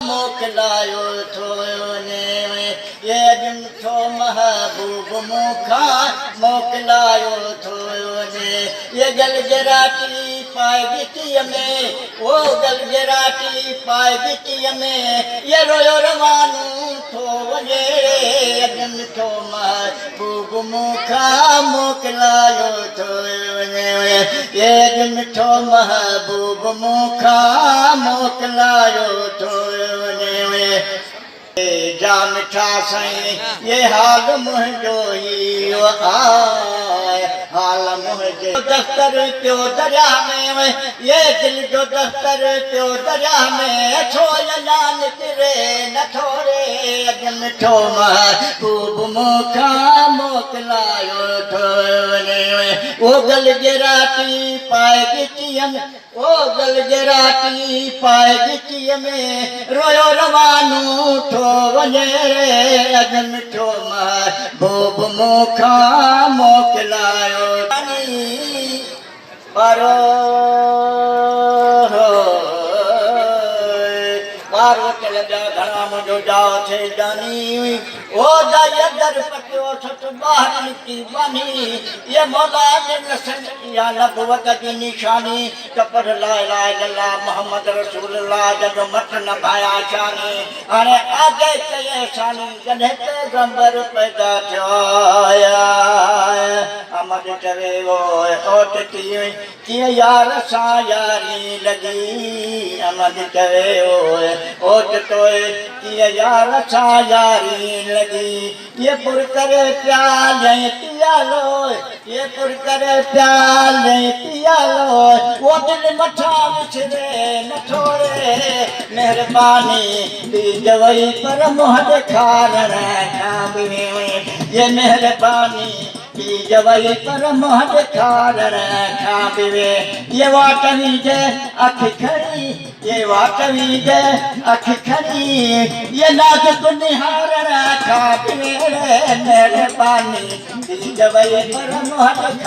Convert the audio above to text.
मोकिलायो थोयो ने ये ॾिठो महबूब मूंखां मोकिलायो थोयो ने ये गलगराटी पाए गिटीअ में वो गलगराटी पाए गिटीअ में ये रोयो रवानू थो वञे ॾिठो महबूब मूंखां मोकिलायो थोयो ने ये ॾिठो महबूब मूंखां मोकिलायो थोयो ने जा मिठा साईं ये हाल मुंहिंजो ई आए हाल मुंहिंजे दफ़्तर पियो दरिया में ये दिल जो दफ़्तर पियो दरिया में छो अञा निकिरे नथो रे अॼु मिठो महबूब मूंखां मोकिलायो थो वञे वो गलगराटी पाए गिटीअ में ओ गलगराटी पाए गिटीअ में रोयो रवानू थो वञे रे अॼु मिठो महबूब मूंखां मोकिलायो पारो पारो के लॻा घणा मुंहिंजो जाओ थे जानी ओ दाई दर पटियो सत ॿाहिरि निकिती बानी ये मौला जे नसन या नबुवत जी निशानी कपर ला इलाहा इल्लल्लाह मोहम्मद रसूलुल्लाह जो मत न पाया शानी हाणे आगे कये शानी जॾहिं पैगंबर पैदा थियो अमद चवे वो ओट कीअं यार सां यारी लॻी अमद चवे ओट तोए कीअं यार सां यारी लॻी ये पुर करे प्याल पियालो ये पुर करे प्याल पियालो वो दिल मथा विछड़े नथो रे मेहरबानी बीज वई पर मुंह ॾेखारण खां बि ये मेहरबानी बीज वई पर मुंह ॾेखारण खां बि ये वाटवी जे अख खड़ी ये वाटवी जे अख खड़ी ये नाज़ुक निहारण खां बि मेहरबानी बीज वई पर मुंह ॾेखारण